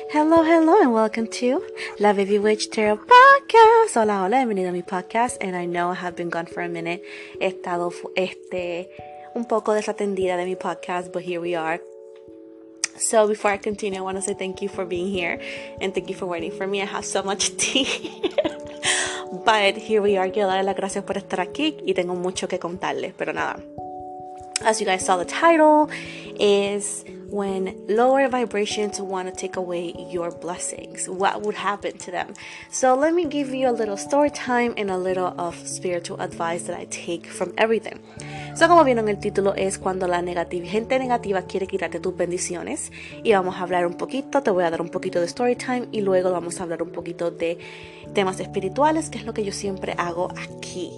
Hello, hello, and welcome to La Baby Witch Tarot Podcast. Hola, hola, bienvenido a mi podcast. And I know I have been gone for a minute. He estado un poco desatendida de mi podcast, but here we are. So before I continue, I want to say thank you for being here and thank you for waiting for me. I have so much tea. But here we are. Quiero darle las gracias por estar aquí y tengo mucho que contarles, pero nada. As you guys saw, the title is when lower vibrations want to take away your blessings. What would happen to them? So let me give you a little story time and a little of spiritual advice that I take from everything. So como vieron, el título es cuando la gente negativa quiere quitarte tus bendiciones. Y vamos a hablar un poquito, te voy a dar un poquito de story time y luego vamos a hablar un poquito de temas espirituales, que es lo que yo siempre hago aquí.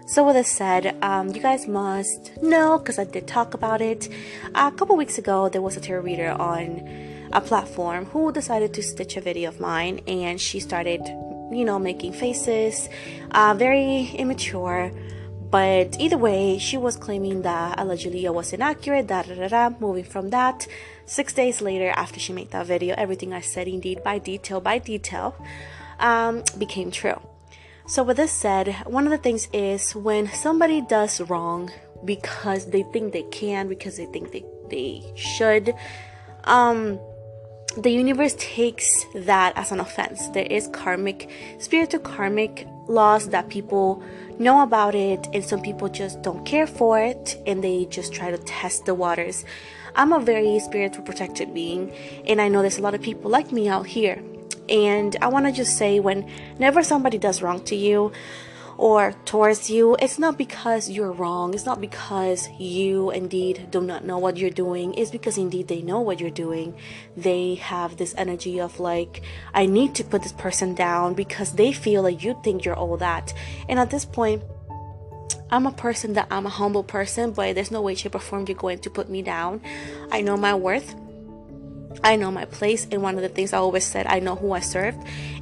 So with this said, you guys must know, because I did talk about it, a couple weeks ago there was a tarot reader on a platform who decided to stitch a video of mine, and she started, making faces, very immature, but either way, she was claiming that allegedly I was inaccurate, moving from that. 6 days later, after she made that video, everything I said, indeed, by detail, became true. So with this said, one of the things is when somebody does wrong because they think they can, because they think they should, the universe takes that as an offense. There is spiritual karmic laws that people know about it, and some people just don't care for it, and they just try to test the waters. I'm a very spiritual protected being, and I know there's a lot of people like me out here. And I want to just say, whenever somebody does wrong to you or towards you, it's not because you're wrong. It's not because you indeed do not know what you're doing. It's because indeed they know what you're doing. They have this energy of like, I need to put this person down because they feel like you think you're all that. And at this point, I'm a humble person, but there's no way, shape, or form you're going to put me down. I know my worth. I know my place, and one of the things I always said, I know who I served.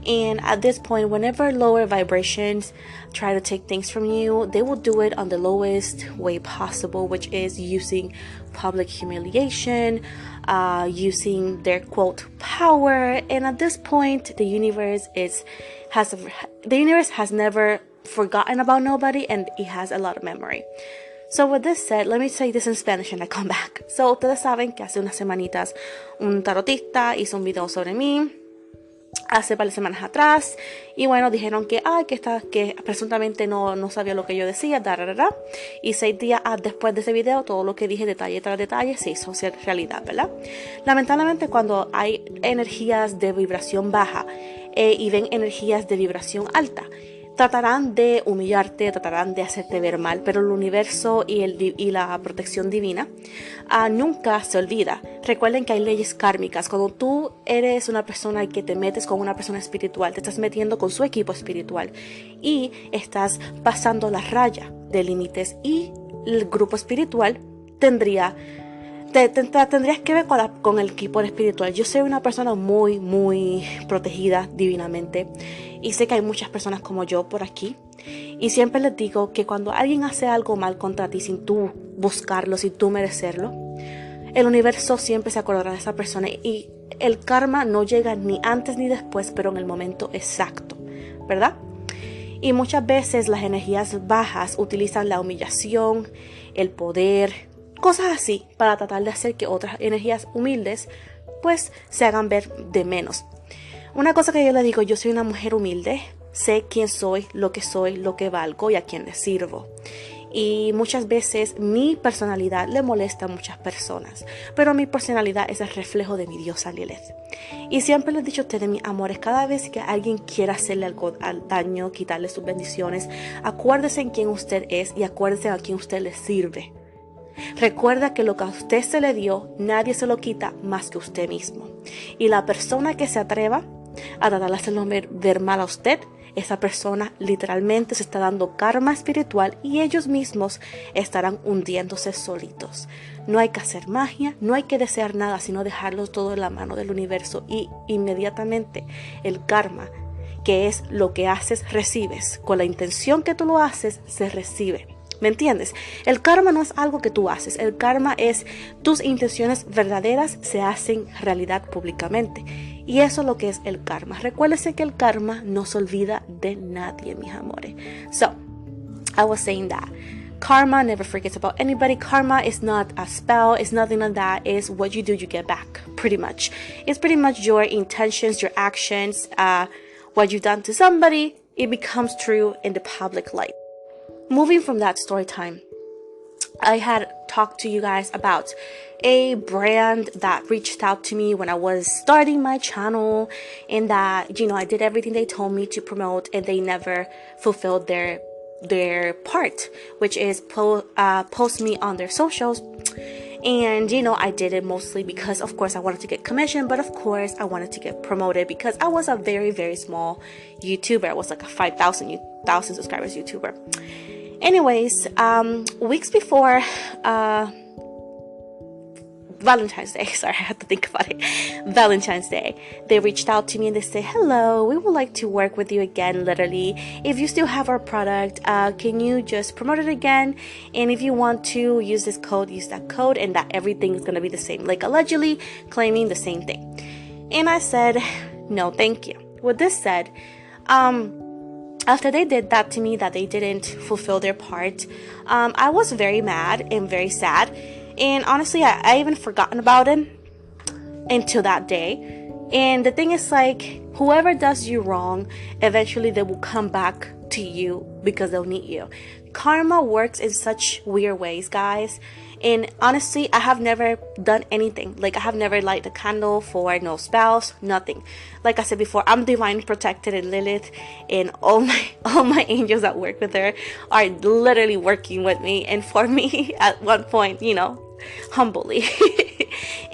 And at this point, whenever lower vibrations try to take things from you, they will do it on the lowest way possible, which is using public humiliation, using their quote power. And at this point, the universe has never forgotten about nobody, and it has a lot of memory. So with this said, let me say this in Spanish and I come back. So ustedes saben que hace unas semanitas un tarotista hizo un video sobre mí hace varias semanas atrás, y bueno, dijeron que presuntamente no sabía lo que yo decía, y 6 días después de ese video, todo lo que dije detalle tras detalle se hizo realidad, ¿verdad? Lamentablemente, cuando hay energías de vibración baja y ven energías de vibración alta, tratarán de humillarte, tratarán de hacerte ver mal, pero el universo y la protección divina nunca se olvida. Recuerden que hay leyes kármicas. Cuando tú eres una persona que te metes con una persona espiritual, te estás metiendo con su equipo espiritual y estás pasando la raya de límites, y el grupo espiritual tendrías que ver con el equipo espiritual. Yo soy una persona muy, muy protegida divinamente, y sé que hay muchas personas como yo por aquí, y siempre les digo que cuando alguien hace algo mal contra ti sin tú buscarlo, sin tú merecerlo, el universo siempre se acordará de esa persona, y el karma no llega ni antes ni después, pero en el momento exacto, ¿verdad? Y muchas veces las energías bajas utilizan la humillación, el poder, cosas así, para tratar de hacer que otras energías humildes pues se hagan ver de menos. Una cosa que yo le digo, yo soy una mujer humilde, sé quién soy, lo que valgo y a quién le sirvo. Y muchas veces mi personalidad le molesta a muchas personas, pero mi personalidad es el reflejo de mi diosa Lilith. Y siempre les he dicho a ustedes, mis amores, cada vez que alguien quiera hacerle algo al daño, quitarle sus bendiciones, acuérdese en quién usted es y acuérdese a quién usted le sirve. Recuerda que lo que a usted se le dio, nadie se lo quita más que usted mismo. Y la persona que se atreva a tratar de hacerlo ver mal a usted, esa persona literalmente se está dando karma espiritual, y ellos mismos estarán hundiéndose solitos. No hay que hacer magia, no hay que desear nada, sino dejarlo todo en la mano del universo, y inmediatamente el karma, que es lo que haces, recibes. Con la intención que tú lo haces, se recibe. ¿Me entiendes? El karma no es algo que tú haces. El karma es tus intenciones verdaderas se hacen realidad públicamente. Y eso es lo que es el karma. Recuérdese que el karma no se olvida de nadie, mis amores. So, I was saying that karma never forgets about anybody. Karma is not a spell. It's nothing like that. It's what you do, you get back, pretty much. It's pretty much your intentions, your actions, what you've done to somebody. It becomes true in the public light. Moving from that story time, I had talked to you guys about a brand that reached out to me when I was starting my channel, and that, you know, I did everything they told me to promote, and they never fulfilled their part, which is post me on their socials. And, you know, I did it mostly because, of course, I wanted to get commission, but of course, I wanted to get promoted because I was a very, very small YouTuber. I was like a 5,000 subscribers YouTuber. Anyways, weeks before Valentine's Day, sorry, I had to think about it. Valentine's Day, they reached out to me and they said, hello, we would like to work with you again, literally. If you still have our product, can you just promote it again? And if you want to use this code, use that code, and that everything is going to be the same, like allegedly claiming the same thing. And I said, no, thank you. With this said, after they did that to me, that they didn't fulfill their part, I was very mad and very sad. And honestly, I even forgotten about it until that day. And the thing is, like, whoever does you wrong, eventually they will come back to you because they'll need you. Karma works in such weird ways, guys. And honestly, I have never done anything. Like, I have never lighted a candle for no spells, nothing. Like I said before, I'm divinely protected in Lilith, and all my angels that work with her are literally working with me and for me at one point, you know, humbly.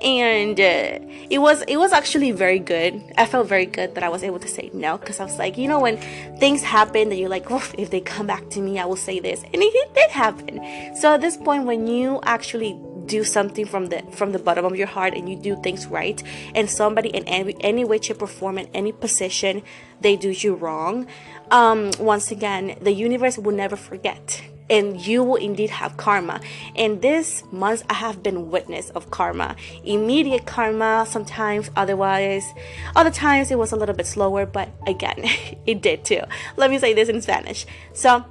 And it was actually very good. I felt very good that I was able to say no, because I was like, you know, when things happen that you're like, oh, if they come back to me, I will say this, and it did happen. So at this point, when you actually do something from the bottom of your heart and you do things right, and somebody in any way, shape, or form, in any position, they do you wrong, once again, the universe will never forget. And you will indeed have karma. And this month, I have been witness of karma. Immediate karma sometimes, other times it was a little bit slower, but again, it did too. Let me say this in Spanish. So,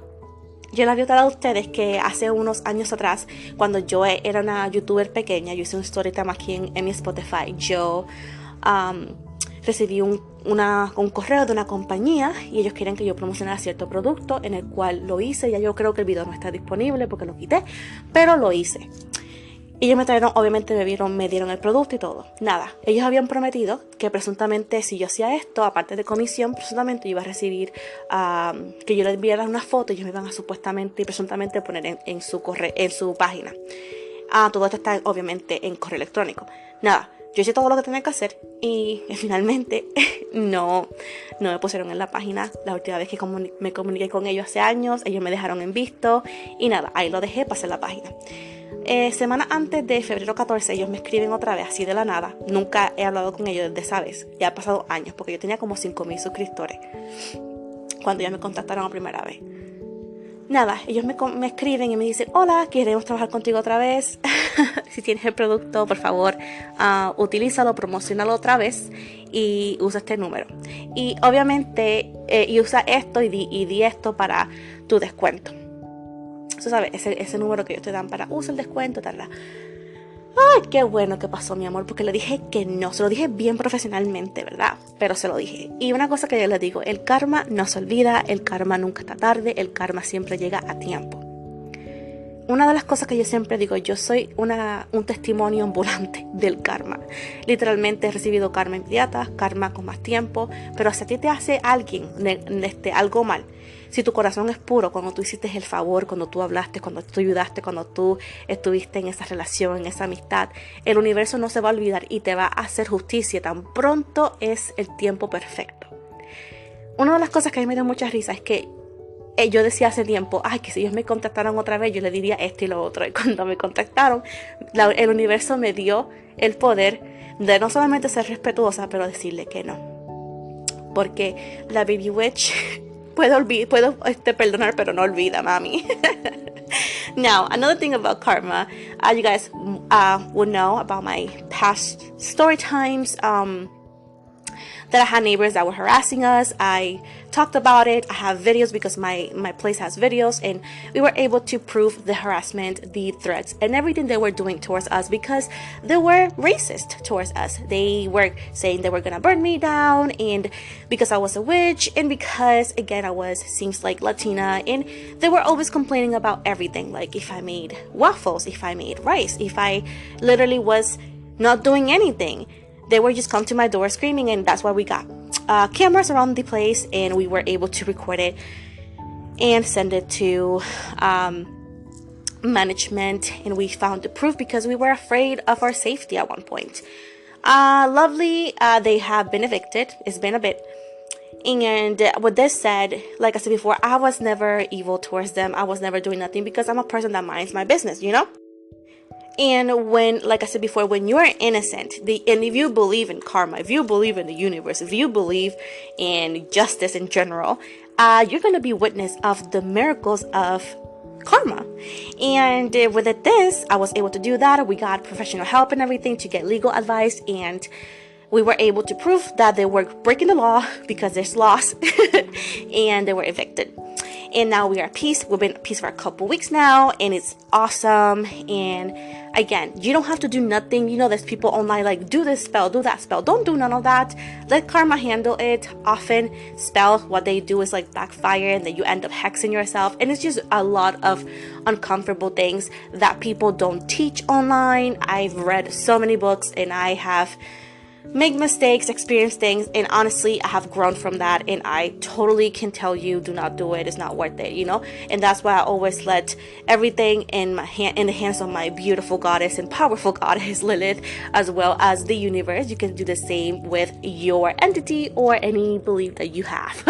yo les había contado a ustedes que hace unos años atrás, cuando yo era una youtuber pequeña, yo hice un Storytime aquí en mi Spotify. Yo recibí un correo de una compañía y ellos quieren que yo promocionara cierto producto, en el cual lo hice. Ya yo creo que el video no está disponible porque lo quité, pero lo hice. Y ellos me trajeron, obviamente me dieron el producto y todo. Nada, ellos habían prometido que presuntamente si yo hacía esto, aparte de comisión, presuntamente yo iba a recibir, que yo les enviara una foto y ellos me iban a supuestamente y presuntamente poner en su página. Todo esto está obviamente en correo electrónico. Nada, yo hice todo lo que tenía que hacer y finalmente no me pusieron en la página. La última vez que me comuniqué con ellos hace años, ellos me dejaron en visto y nada, ahí lo dejé, pasé la página. Semana antes de febrero 14, ellos me escriben otra vez, así de la nada. Nunca he hablado con ellos desde esa vez. Ya ha pasado años, porque yo tenía como 5,000 suscriptores cuando ellos me contactaron la primera vez. Nada, ellos me escriben y me dicen, hola, queremos trabajar contigo otra vez. Si tienes el producto, por favor, utilízalo, promocionalo otra vez y usa este número. Y obviamente, y usa esto y di esto para tu descuento. Tú sabes, ese número que ellos te dan para usa el descuento, tal. Ay, qué bueno que pasó, mi amor, porque le dije que no. Se lo dije bien profesionalmente, ¿verdad? Pero se lo dije. Y una cosa que yo les digo, el karma no se olvida, el karma nunca está tarde, el karma siempre llega a tiempo. Una de las cosas que yo siempre digo, yo soy un testimonio ambulante del karma. Literalmente he recibido karma inmediata, karma con más tiempo, pero si a ti te hace alguien algo mal, si tu corazón es puro, cuando tú hiciste el favor, cuando tú hablaste, cuando tú ayudaste, cuando tú estuviste en esa relación, en esa amistad, el universo no se va a olvidar y te va a hacer justicia. Tan pronto es el tiempo perfecto. Una de las cosas que a mí me dio mucha risa es que yo decía hace tiempo, ay, que si ellos me contactaron otra vez, yo le diría esto y lo otro. Y cuando me contactaron, el universo me dio el poder de no solamente ser respetuosa, pero decirle que no. Porque la Baby Witch puedo perdonar, pero no olvida, mami. Now, another thing about karma, you guys would know about my past story times. That I had neighbors that were harassing us. I talked about it. I have videos because my place has videos, and we were able to prove the harassment, the threats, and everything they were doing towards us because they were racist towards us. They were saying they were gonna burn me down, and because I was a witch, and because again seems like Latina, and they were always complaining about everything. Like if I made waffles, if I made rice, if I literally was not doing anything. They would just come to my door screaming, and that's why we got cameras around the place, and we were able to record it and send it to management, and we found the proof because we were afraid of our safety at one point. Lovely, they have been evicted. It's been a bit. And with this said, like I said before, I was never evil towards them. I was never doing nothing because I'm a person that minds my business, you know? And when, like I said before, when you are innocent, and if you believe in karma, if you believe in the universe, if you believe in justice in general, you're going to be witness of the miracles of karma. And with this, I was able to do that. We got professional help and everything to get legal advice, and we were able to prove that they were breaking the law because there's laws, and they were evicted. And now we are at peace. We've been at peace for a couple weeks now, and it's awesome. And again, you don't have to do nothing. You know, there's people online like, do this spell, do that spell. Don't do none of that. Let karma handle it. Often spells, what they do is like backfire, and then you end up hexing yourself. And it's just a lot of uncomfortable things that people don't teach online. I've read so many books, and I have make mistakes, experience things, and honestly, I have grown from that, and I totally can tell you, do not do it. It's not worth it, you know. And that's why I always let everything in the hands of my beautiful goddess and powerful goddess Lilith, as well as the universe. You can do the same with your entity or any belief that you have.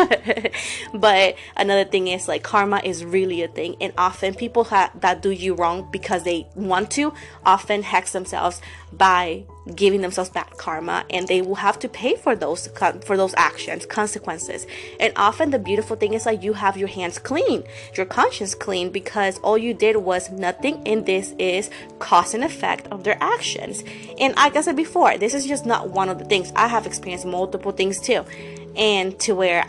But another thing is, like, karma is really a thing, and often people that do you wrong because they want to often hex themselves by giving themselves bad karma, and they will have to pay for those actions, consequences. And often the beautiful thing is, like, you have your hands clean, your conscience clean, because all you did was nothing, and this is cause and effect of their actions. And like I said before, this is just not one of the things. I have experienced multiple things too, and to where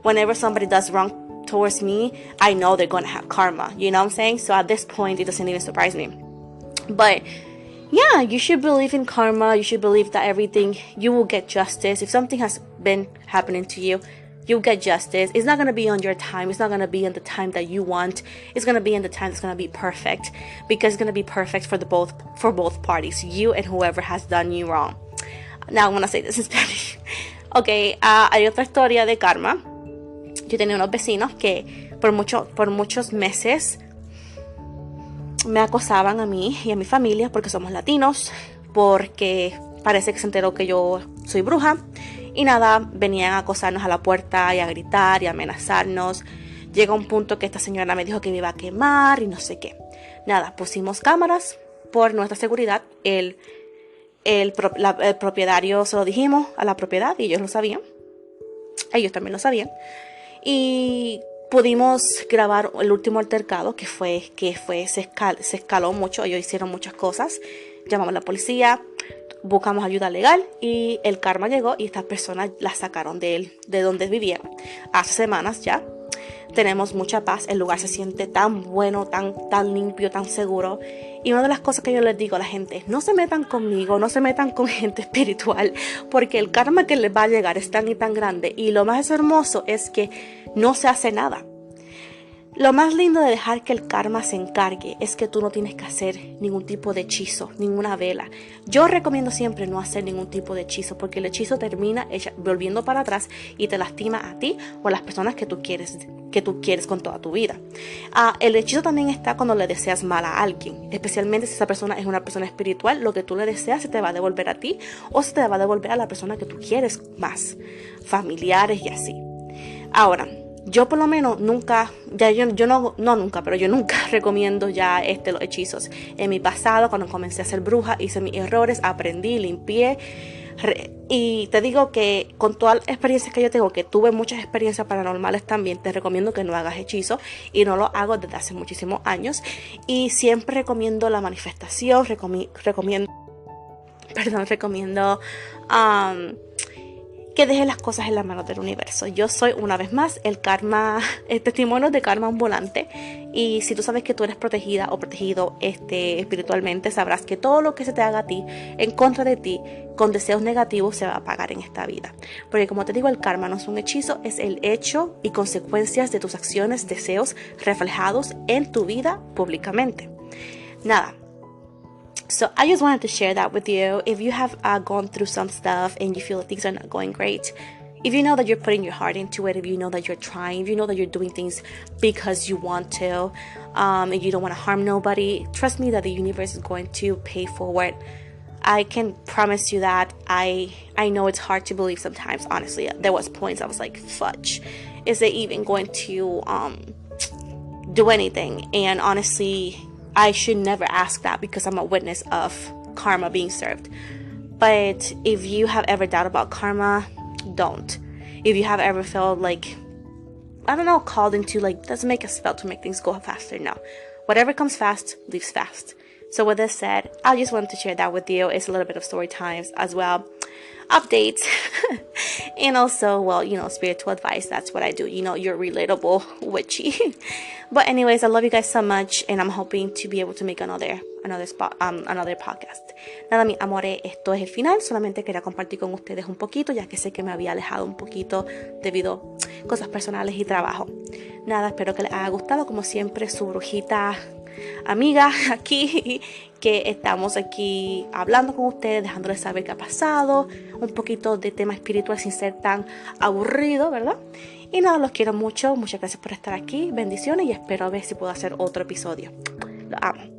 whenever somebody does wrong towards me, I know they're going to have karma, you know what I'm saying? So at this point, it doesn't even surprise me. But yeah, you should believe in karma. You should believe that everything, you will get justice. If something has been happening to you, you'll get justice. It's not going to be on your time. It's not going to be in the time that you want. It's going to be in the time that's going to be perfect, because it's going to be perfect for both parties, you and whoever has done you wrong. Now I'm going to say this in Spanish. Okay, hay otra historia de karma. Yo tenía unos vecinos que por muchos meses me acosaban a mí y a mi familia porque somos latinos, porque parece que se enteró que yo soy bruja, y nada, venían a acosarnos a la puerta y a gritar y a amenazarnos. Llega un punto que esta señora me dijo que me iba a quemar y no sé qué. Nada, pusimos cámaras por nuestra seguridad. El propietario, se lo dijimos a la propiedad y ellos lo sabían. Ellos también lo sabían. Y pudimos grabar el último altercado se escaló mucho. Ellos hicieron muchas cosas. Llamamos a la policía, buscamos ayuda legal, y el karma llegó, y estas personas las sacaron de donde vivían hace semanas ya. Tenemos mucha paz, el lugar se siente tan bueno, tan limpio, tan seguro. Y una de las cosas que yo les digo a la gente es: no se metan conmigo, no se metan con gente espiritual, porque el karma que les va a llegar es tan y tan grande. Y lo más hermoso es que no se hace nada. Lo más lindo de dejar que el karma se encargue es que tú no tienes que hacer ningún tipo de hechizo, ninguna vela. Yo recomiendo siempre no hacer ningún tipo de hechizo, porque el hechizo termina volviendo para atrás y te lastima a ti o a las personas que tú quieres con toda tu vida. El hechizo también está cuando le deseas mal a alguien, especialmente si esa persona es una persona espiritual. Lo que tú le deseas se te va a devolver a ti, o se te va a devolver a la persona que tú quieres más, familiares y así. Ahora, yo por lo menos nunca, ya yo no nunca, pero yo nunca recomiendo ya los hechizos. En mi pasado, cuando comencé a ser bruja, hice mis errores, aprendí, limpié. Y te digo que con toda la experiencia que yo tengo, que tuve muchas experiencias paranormales también, te recomiendo que no hagas hechizos, y no lo hago desde hace muchísimos años. Y siempre recomiendo la manifestación, recomiendo que deje las cosas en las manos del universo. Yo soy, una vez más, el testimonio de karma ambulante. Y si tú sabes que tú eres protegida o protegido espiritualmente, sabrás que todo lo que se te haga a ti, en contra de ti, con deseos negativos, se va a pagar en esta vida. Porque como te digo, el karma no es un hechizo, es el hecho y consecuencias de tus acciones, deseos reflejados en tu vida públicamente. Nada. So I just wanted to share that with you. If you have gone through some stuff and you feel that things are not going great, if you know that you're putting your heart into it, if you know that you're trying, if you know that you're doing things because you want to, and you don't want to harm nobody, trust me that the universe is going to pay forward. I can promise you that. I know it's hard to believe sometimes, honestly. There was points I was like, fudge, is it even going to do anything? And honestly, I should never ask that because I'm a witness of karma being served. But if you have ever doubt about karma, don't. If you have ever felt like, I don't know, called into like, let's make a spell to make things go faster, no. Whatever comes fast, leaves fast. So with this said, I just wanted to share that with you. It's a little bit of story times as well. Updates. And also, well, spiritual advice. That's what I do. You're relatable witchy. But anyways, I love you guys so much, and I'm hoping to be able to make another podcast. Nada, mis amores, esto es el final. Solamente quería compartir con ustedes un poquito, ya que sé que me había alejado un poquito debido a cosas personales y trabajo. Nada, espero que les haya gustado. Como siempre, su brujita amiga aquí, que estamos aquí hablando con ustedes, dejándoles saber qué ha pasado, un poquito de tema espiritual sin ser tan aburrido, ¿verdad? Y nada, los quiero mucho, muchas gracias por estar aquí, bendiciones, y espero a ver si puedo hacer otro episodio. Los amo.